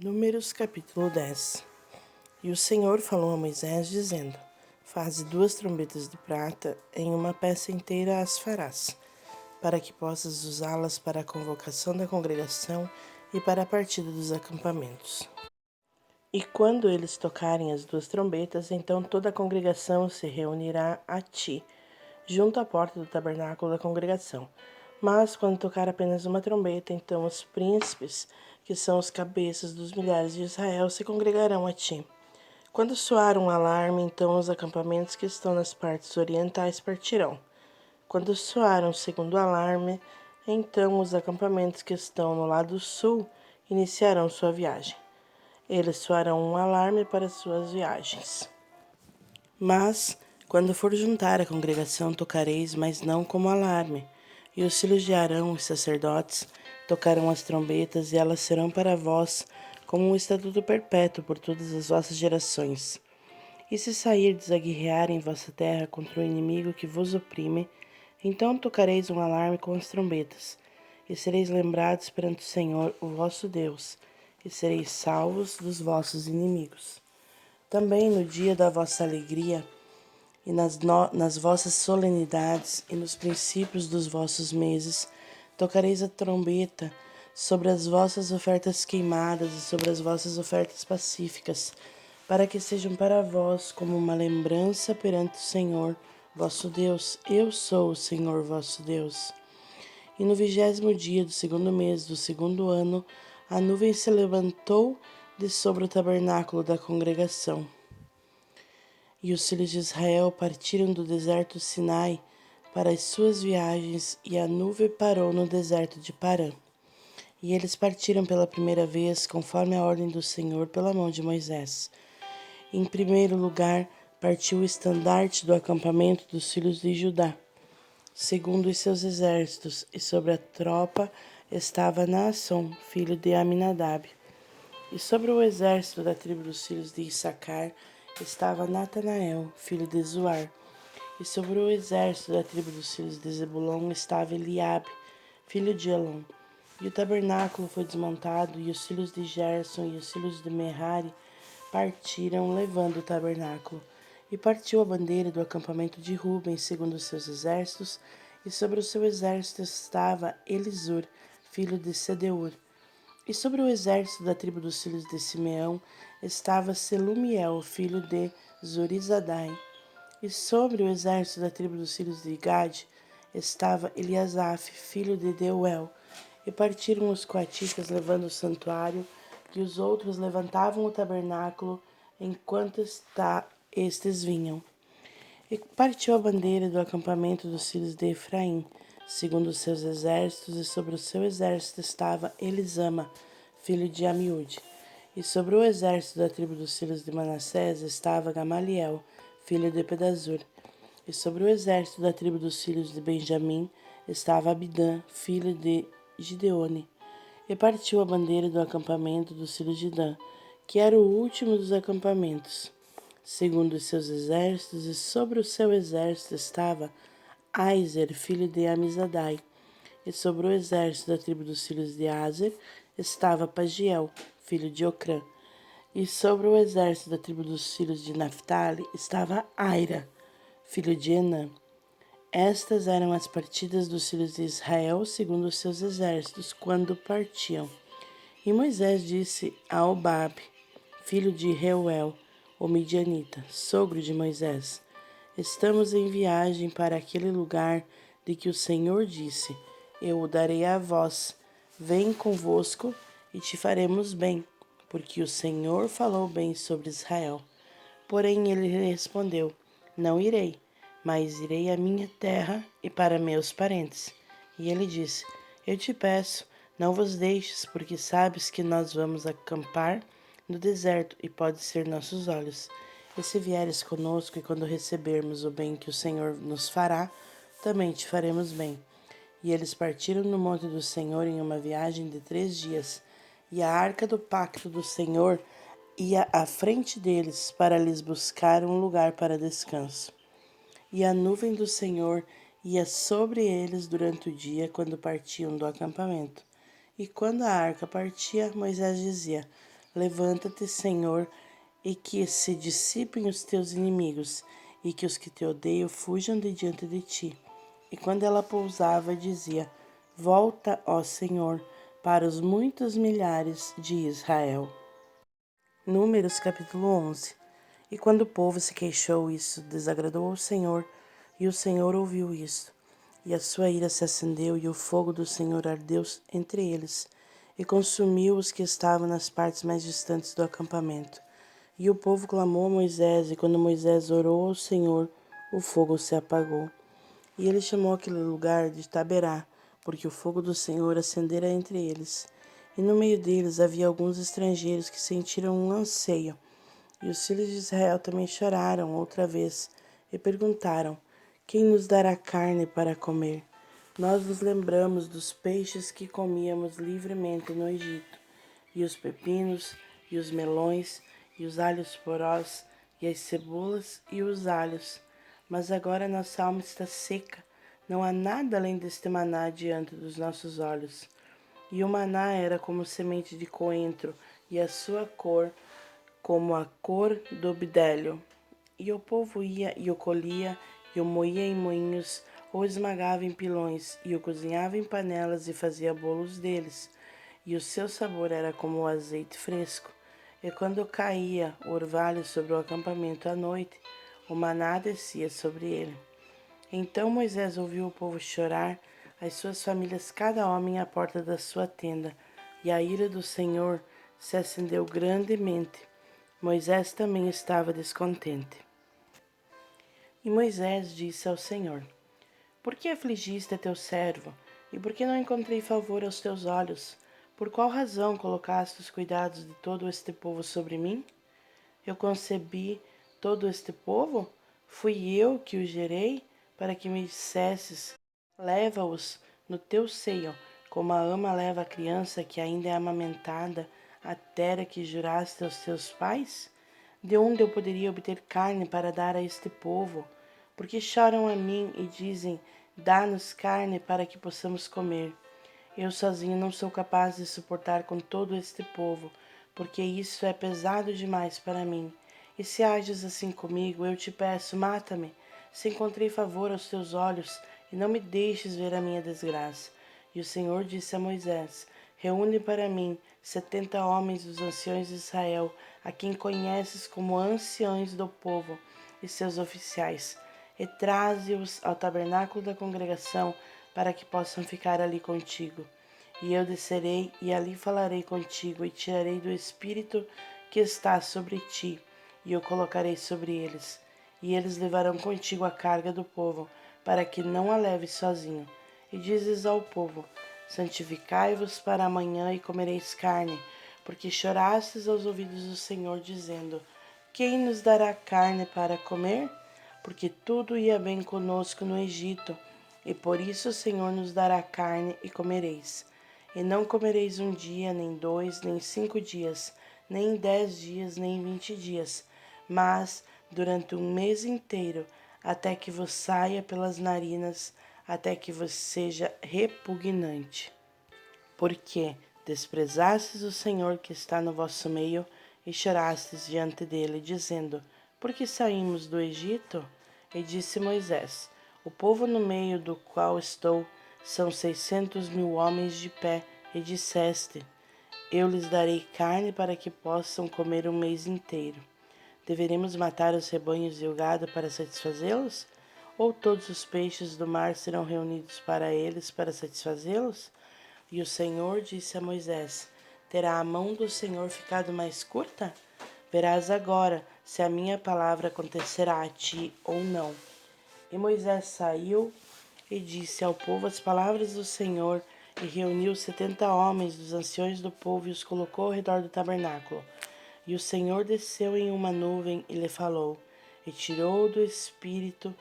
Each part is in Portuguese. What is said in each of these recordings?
Números capítulo 10. E o Senhor falou a Moisés, dizendo: Faze 2 trombetas de prata, em uma peça inteira as farás, para que possas usá-las para a convocação da congregação e para a partida dos acampamentos. E quando eles tocarem as 2 trombetas, então toda a congregação se reunirá a ti, junto à porta do tabernáculo da congregação. Mas quando tocar apenas uma trombeta, então os príncipes, que são os cabeças dos milhares de Israel, se congregarão a ti. Quando soar um alarme, então os acampamentos que estão nas partes orientais partirão. Quando soar um segundo alarme, então os acampamentos que estão no lado sul iniciarão sua viagem. Eles soarão um alarme para suas viagens. Mas, quando for juntar a congregação, tocareis, mas não como alarme. E os filhos de Arão, os sacerdotes, tocarão as trombetas, e elas serão para vós como um estatuto perpétuo por todas as vossas gerações. E se sairdes a guerrear em vossa terra contra o inimigo que vos oprime, então tocareis um alarme com as trombetas, e sereis lembrados perante o Senhor, o vosso Deus, e sereis salvos dos vossos inimigos. Também no dia da vossa alegria, e nas vossas solenidades e nos princípios dos vossos meses, tocareis a trombeta sobre as vossas ofertas queimadas e sobre as vossas ofertas pacíficas, para que sejam para vós como uma lembrança perante o Senhor, vosso Deus. Eu sou o Senhor, vosso Deus. E no 20º dia do 2º mês do 2º ano, a nuvem se levantou de sobre o tabernáculo da congregação. E os filhos de Israel partiram do deserto Sinai para as suas viagens, e a nuvem parou no deserto de Parã. E eles partiram pela primeira vez, conforme a ordem do Senhor, pela mão de Moisés. Em primeiro lugar, partiu o estandarte do acampamento dos filhos de Judá, segundo os seus exércitos, e sobre a tropa estava Naasson, filho de Aminadab. E sobre o exército da tribo dos filhos de Issacar estava Natanael, filho de Zuar. E sobre o exército da tribo dos filhos de Zebulon estava Eliabe, filho de Elon. E o tabernáculo foi desmontado, e os filhos de Gerson e os filhos de Merari partiram, levando o tabernáculo. E partiu a bandeira do acampamento de Ruben, segundo os seus exércitos, e sobre o seu exército estava Elisur, filho de Sedeur. E sobre o exército da tribo dos filhos de Simeão estava Selumiel, filho de Zurizadai. E sobre o exército da tribo dos filhos de Gade estava Eliasaf, filho de Deuel. E partiram os coatitas levando o santuário, e os outros levantavam o tabernáculo enquanto estes vinham. E partiu a bandeira do acampamento dos filhos de Efraim, segundo os seus exércitos, e sobre o seu exército estava Elisama, filho de Amiúde. E sobre o exército da tribo dos filhos de Manassés estava Gamaliel, filho de Pedazur. E sobre o exército da tribo dos filhos de Benjamim estava Abidã, filho de Gideone. E partiu a bandeira do acampamento dos filhos de Dan, que era o último dos acampamentos, segundo os seus exércitos, e sobre o seu exército estava Aizer, filho de Amizadai. E sobre o exército da tribo dos filhos de Azer estava Pagiel, filho de Ocrã. E sobre o exército da tribo dos filhos de Naphtali estava Aira, filho de Enã. Estas eram as partidas dos filhos de Israel segundo os seus exércitos, quando partiam. E Moisés disse a Obabe, filho de Reuel, o midianita, sogro de Moisés: Estamos em viagem para aquele lugar de que o Senhor disse: Eu o darei a vós. Vem convosco e te faremos bem, porque o Senhor falou bem sobre Israel. Porém ele respondeu: Não irei, mas irei à minha terra e para meus parentes. E ele disse: Eu te peço, não vos deixes, porque sabes que nós vamos acampar no deserto e pode ser nossos olhos. E se vieres conosco, e quando recebermos o bem que o Senhor nos fará, também te faremos bem. E eles partiram no monte do Senhor em uma viagem de 3 dias, e a arca do pacto do Senhor ia à frente deles para lhes buscar um lugar para descanso. E a nuvem do Senhor ia sobre eles durante o dia, quando partiam do acampamento. E quando a arca partia, Moisés dizia: Levanta-te, Senhor, e que se dissipem os teus inimigos, e que os que te odeiam fujam de diante de ti. E quando ela pousava, dizia: Volta, ó Senhor, para os muitos milhares de Israel. Números capítulo 11. E quando o povo se queixou, isso desagradou ao Senhor, e o Senhor ouviu isso. E a sua ira se acendeu, e o fogo do Senhor ardeu entre eles, e consumiu os que estavam nas partes mais distantes do acampamento. E o povo clamou a Moisés, e quando Moisés orou ao Senhor, o fogo se apagou. E ele chamou aquele lugar de Taberá, porque o fogo do Senhor acendera entre eles. E no meio deles havia alguns estrangeiros que sentiram um anseio. E os filhos de Israel também choraram outra vez e perguntaram: Quem nos dará carne para comer? Nós nos lembramos dos peixes que comíamos livremente no Egito, e os pepinos, e os melões, e os alhos porós, e as cebolas e os alhos. Mas agora nossa alma está seca, não há nada além deste maná diante dos nossos olhos. E o maná era como semente de coentro, e a sua cor como a cor do bidélio. E o povo ia e o colhia, e o moía em moinhos, ou esmagava em pilões, e o cozinhava em panelas e fazia bolos deles. E o seu sabor era como o azeite fresco. E quando caía o orvalho sobre o acampamento à noite, o maná descia sobre ele. Então Moisés ouviu o povo chorar, as suas famílias, cada homem à porta da sua tenda, e a ira do Senhor se acendeu grandemente. Moisés também estava descontente. E Moisés disse ao Senhor: Por que afligiste teu servo? E por que não encontrei favor aos teus olhos? Por qual razão colocaste os cuidados de todo este povo sobre mim? Eu concebi todo este povo? Fui eu que o gerei, para que me dissesses: Leva-os no teu seio, como a ama leva a criança que ainda é amamentada, a terra que juraste aos teus pais? De onde eu poderia obter carne para dar a este povo? Porque choram a mim e dizem: Dá-nos carne para que possamos comer. Eu sozinho não sou capaz de suportar com todo este povo, porque isso é pesado demais para mim. E se ages assim comigo, eu te peço, mata-me, se encontrei favor aos teus olhos, e não me deixes ver a minha desgraça. E o Senhor disse a Moisés: Reúne para mim 70 homens dos anciões de Israel, a quem conheces como anciões do povo, e seus oficiais, e traze-os ao tabernáculo da congregação, para que possam ficar ali contigo. E eu descerei e ali falarei contigo, e tirarei do espírito que está sobre ti, e o colocarei sobre eles. E eles levarão contigo a carga do povo, para que não a leves sozinho. E dizes ao povo: Santificai-vos para amanhã e comereis carne, porque chorastes aos ouvidos do Senhor, dizendo: Quem nos dará carne para comer? Porque tudo ia bem conosco no Egito, e por isso o Senhor nos dará carne e comereis. E não comereis um dia, nem 2, nem 5 dias, nem 10 dias, nem 20 dias, mas durante um mês inteiro, até que vos saia pelas narinas, até que vos seja repugnante. Porque desprezastes o Senhor que está no vosso meio, e chorastes diante dele, dizendo: Por que saímos do Egito? E disse Moisés: O povo no meio do qual estou são 600.000 homens de pé, e disseste: Eu lhes darei carne para que possam comer um mês inteiro. Deveremos matar os rebanhos e o gado para satisfazê-los? Ou todos os peixes do mar serão reunidos para eles para satisfazê-los? E o Senhor disse a Moisés: Terá a mão do Senhor ficado mais curta? Verás agora se a minha palavra acontecerá a ti ou não. E Moisés saiu e disse ao povo as palavras do Senhor, e reuniu 70 homens dos anciões do povo e os colocou ao redor do tabernáculo. E o Senhor desceu em uma nuvem e lhe falou, e tirou do espírito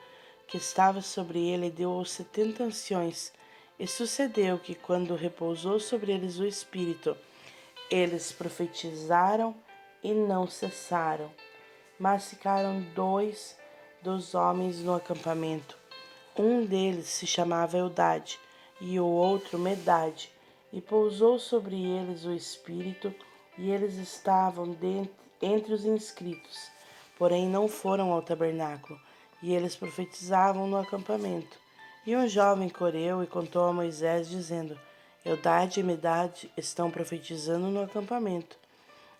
que estava sobre ele e deu aos 70 anciões. E sucedeu que, quando repousou sobre eles o espírito, eles profetizaram e não cessaram. Mas ficaram 2 dos homens no acampamento. Um deles se chamava Eldade e o outro Medade. E pousou sobre eles o espírito, e eles estavam entre os inscritos, porém não foram ao tabernáculo, e eles profetizavam no acampamento. E um jovem correu e contou a Moisés, dizendo: Eldade e Medade estão profetizando no acampamento.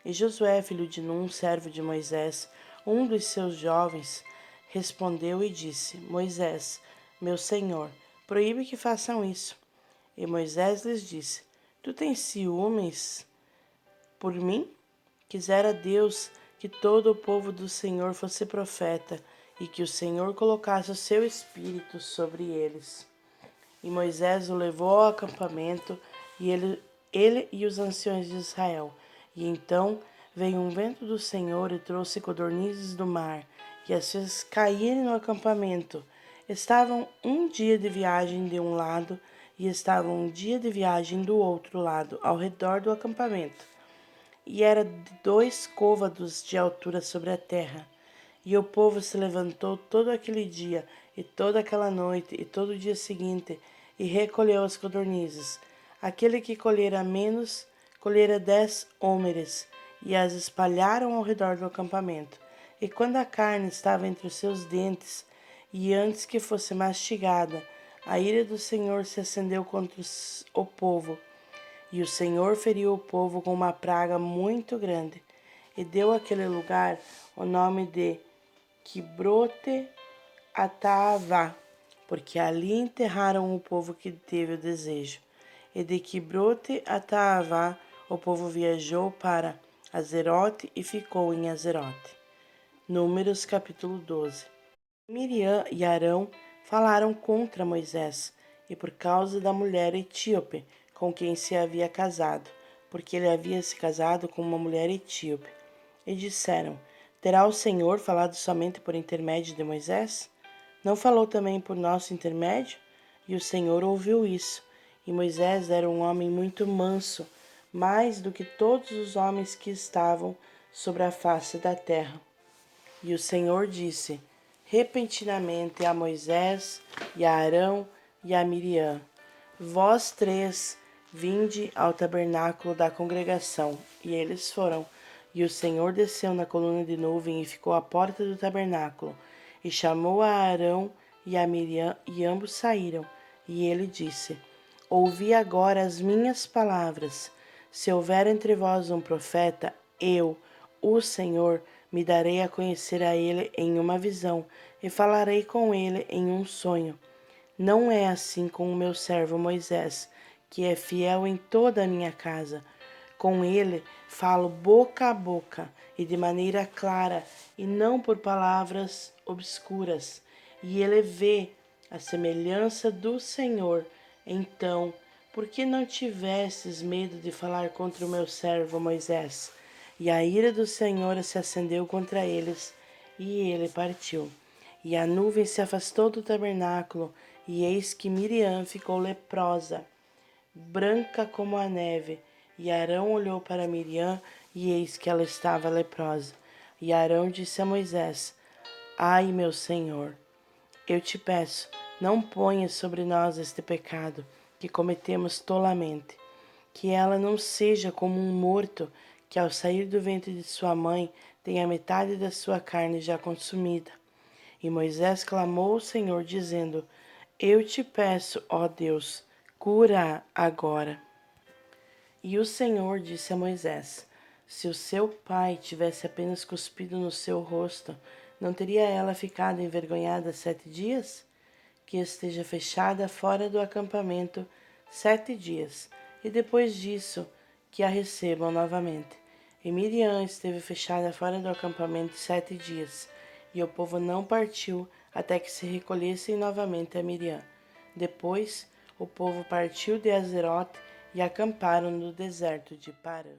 E Josué, filho de Num, servo de Moisés, um dos seus jovens, respondeu e disse: Moisés, meu senhor, proíbe que façam isso. E Moisés lhes disse: Tu tens ciúmes por mim? Quisera Deus que todo o povo do Senhor fosse profeta e que o Senhor colocasse o seu espírito sobre eles. E Moisés o levou ao acampamento, e ele e os anciões de Israel. E então veio um vento do Senhor e trouxe codornizes do mar, e as fez cair no acampamento. Estavam um dia de viagem de um lado, e estavam um dia de viagem do outro lado, ao redor do acampamento. E era de 2 côvados de altura sobre a terra. E o povo se levantou todo aquele dia, e toda aquela noite, e todo o dia seguinte, e recolheu as codornizes. Aquele que colhera menos, colhera 10 homeres, e as espalharam ao redor do acampamento. E quando a carne estava entre os seus dentes, e antes que fosse mastigada, a ira do Senhor se acendeu contra o povo. E o Senhor feriu o povo com uma praga muito grande, e deu àquele lugar o nome de Quibrote Ataavá, porque ali enterraram o povo que teve o desejo. E de Quibrote Ataavá o povo viajou para Azerote e ficou em Azerote. Números capítulo 12. Miriam e Arão falaram contra Moisés, e por causa da mulher etíope com quem se havia casado, porque ele havia se casado com uma mulher etíope. E disseram: Terá o Senhor falado somente por intermédio de Moisés? Não falou também por nosso intermédio? E o Senhor ouviu isso. E Moisés era um homem muito manso, mais do que todos os homens que estavam sobre a face da terra. E o Senhor disse repentinamente a Moisés, e a Arão, e a Miriam: Vós 3 vinde ao tabernáculo da congregação. E eles foram. E o Senhor desceu na coluna de nuvem e ficou à porta do tabernáculo. E chamou a Arão e a Miriam, e ambos saíram. E ele disse: Ouvi agora as minhas palavras. Se houver entre vós um profeta, eu, o Senhor, me darei a conhecer a ele em uma visão, e falarei com ele em um sonho. Não é assim com o meu servo Moisés, que é fiel em toda a minha casa. Com ele falo boca a boca e de maneira clara, e não por palavras obscuras. E ele vê a semelhança do Senhor. Então, por que não tivesses medo de falar contra o meu servo Moisés? E a ira do Senhor se acendeu contra eles, e ele partiu. E a nuvem se afastou do tabernáculo, e eis que Miriam ficou leprosa, branca como a neve. E Arão olhou para Miriam, e eis que ela estava leprosa. E Arão disse a Moisés: Ai, meu senhor, eu te peço, não ponhas sobre nós este pecado que cometemos tolamente. Que ela não seja como um morto, que ao sair do ventre de sua mãe tem a metade da sua carne já consumida. E Moisés clamou ao Senhor, dizendo: Eu te peço, ó Deus, cura agora. E o Senhor disse a Moisés: Se o seu pai tivesse apenas cuspido no seu rosto, não teria ela ficado envergonhada 7 dias? Que esteja fechada fora do acampamento 7 dias, e depois disso que a recebam novamente. E Miriam esteve fechada fora do acampamento 7 dias, e o povo não partiu até que se recolhessem novamente a Miriam. Depois o povo partiu de Azerote e acamparam no deserto de Parã.